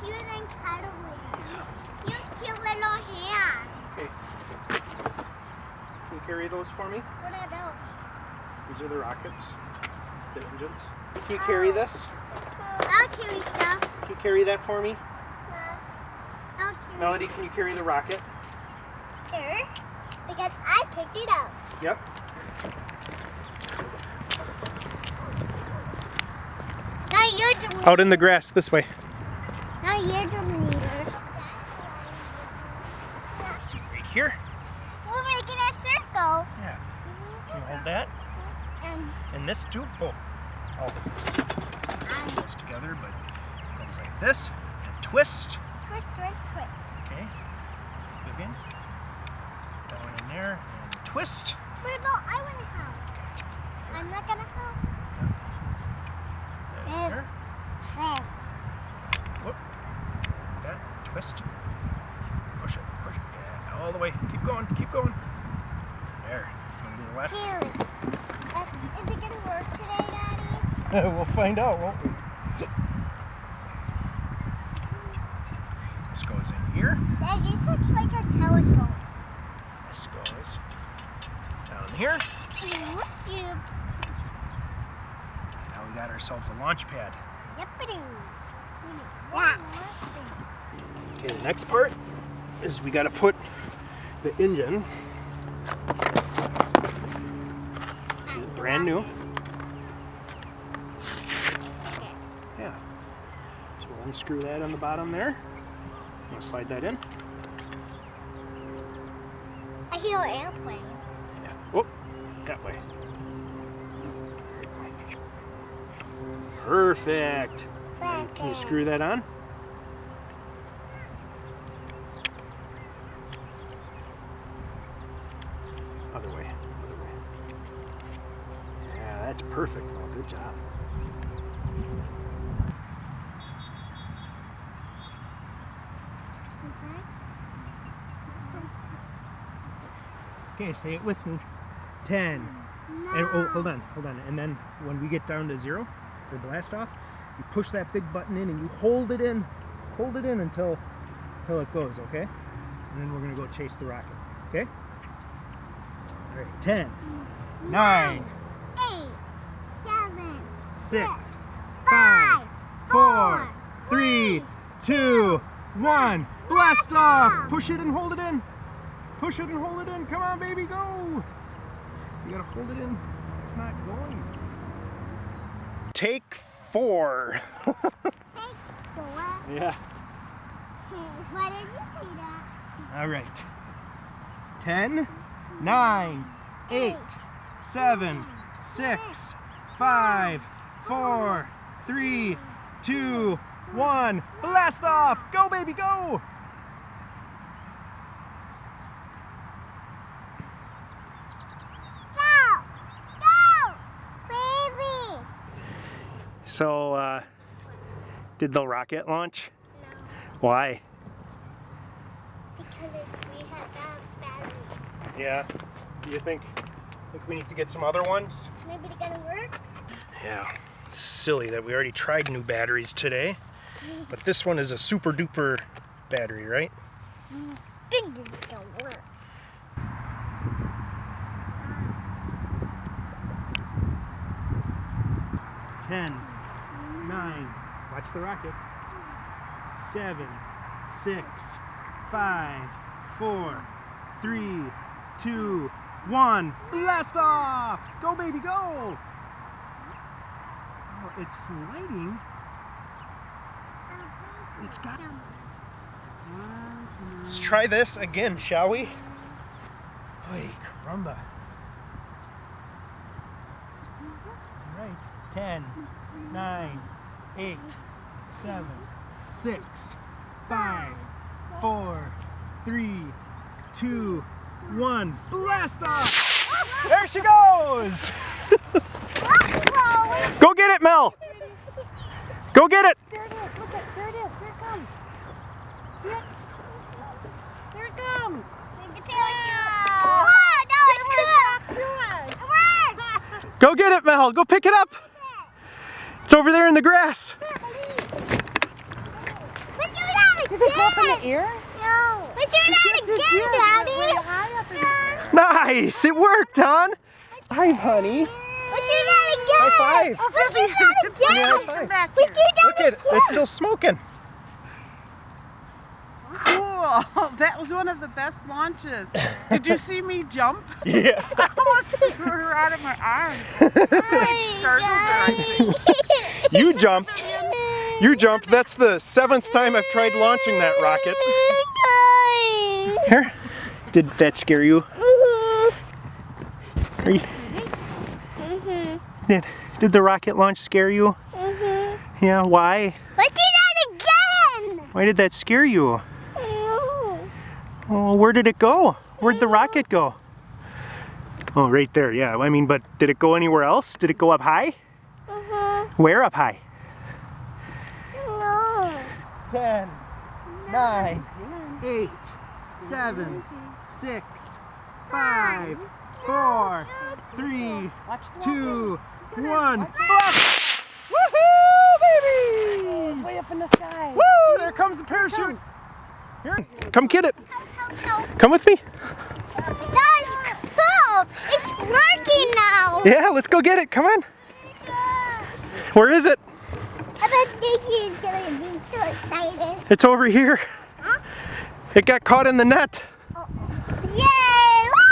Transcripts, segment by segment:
using paddling. Use cute little hands. Okay. Can you carry those for me? What are those? These are the rockets, the engines. Can you carry this? I'll carry stuff. Can you carry that for me? I'll carry. Melody, can you carry the rocket? Sir, because I picked it up. Yep. Now you're the leader. Out in the grass this way. Now you're the leader. See right here? We're making a circle. Yeah. Can you hold that? And this too? Oh. All goes together, but it goes like this. And twist. Twist, twist, twist. Okay. Again. That one in there. And twist. What about I want to help? I'm not going to help. That there. Thanks. Whoop. That. Twist. Push it. Push it. Yeah. All the way. Keep going. Keep going. There. Going to the left. Is it going to work today, Daddy? We'll find out, won't we? This goes in here. Dad, this looks like a telescope. This goes down here. Now we got ourselves a launch pad. Yep-a-doo. Okay, the next part is we got to put the engine, brand new. Yeah. So we'll unscrew that on the bottom there. I'm going to slide that in. I hear an airplane. Yeah. Whoop. That way. Perfect. And can you screw that on? Other way. Other way. Yeah, that's perfect. Well, good job. Okay, say it with me. 10. No. And oh, hold on. And then when we get down to 0, or blast off, you push that big button in and you hold it in until it goes, okay? And then we're gonna go chase the rocket, okay? All right, 10, 9, 8, 7, 6, 5, 4, 3, 2, 1. Blast off! Push it and hold it in. Push it and hold it in. Come on, baby, go! You gotta hold it in. It's not going. Take 4. Take 4. Yeah. Why did you say that? All right. 10, 9, 8, 7, 6, 5, 4, 3, 2, 1. Blast off! Go, baby, go! So, did the rocket launch? No. Why? Because we had that battery. Yeah. Do you think we need to get some other ones? Maybe they're gonna work? Yeah. It's silly that we already tried new batteries today. But this one is a super duper battery, right? I think this is gonna work. Ten, 9, watch the rocket. 7, 6, 5, 4, 3, 2, 1. Blast off! Go, baby, go! Oh, it's lighting. It's got. Let's try this again, shall we? Oy, caramba. All right. 10, 9, 8, 7, 6, 5, 4, 3, 2, 1. Blast off! There she goes! Go get it, Mel! Go get it! There it is. Look at, there it is. Here it comes. See it? Here it comes. Wow, that was cool. It worked. Go get it, Mel! Go pick it up! It's over there in the grass. Put your Did they go up in the air? No. Let's do that again, Daddy. Nice! It worked, hon! Hi, honey. Let's do that again. High five. Let's do that again. High five. Let's do that Look at it. It's still smoking. Cool. That was one of the best launches. Did you see me jump? Yeah. I almost threw her out of my arms. Like startled her, I think. You jumped. You jumped. That's the 7th time I've tried launching that rocket. Here. Did that scare you? Are you did the rocket launch scare you? Yeah, why? Let's do that again. Why did that scare you? Oh, where did it go? Where'd the rocket go? Oh, right there, yeah. I mean, but did it go anywhere else? Did it go up high? Where up high? 10, 9, 8, 7, 6, 5, 4, 3, 2, 1. Woohoo, baby! Way up in the sky. Woo! There comes the parachute. Here, come get it. Come with me. That's cool. It's working now. Yeah, let's go get it. Come on. Where is it? I bet Nikki is gonna be so excited. It's over here. Huh? It got caught in the net. Oh. Yay! Woo!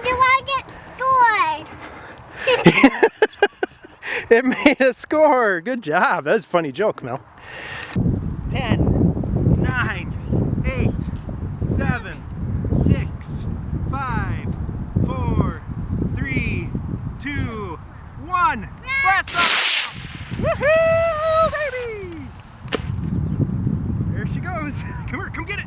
The rocket scored. It made a score. Good job. That was a funny joke, Mel. 10, 9, 8, 7, 6, 5, 4, 3, 2, 1. Blast off! Woohoo, baby! There she goes. Come here, come get it.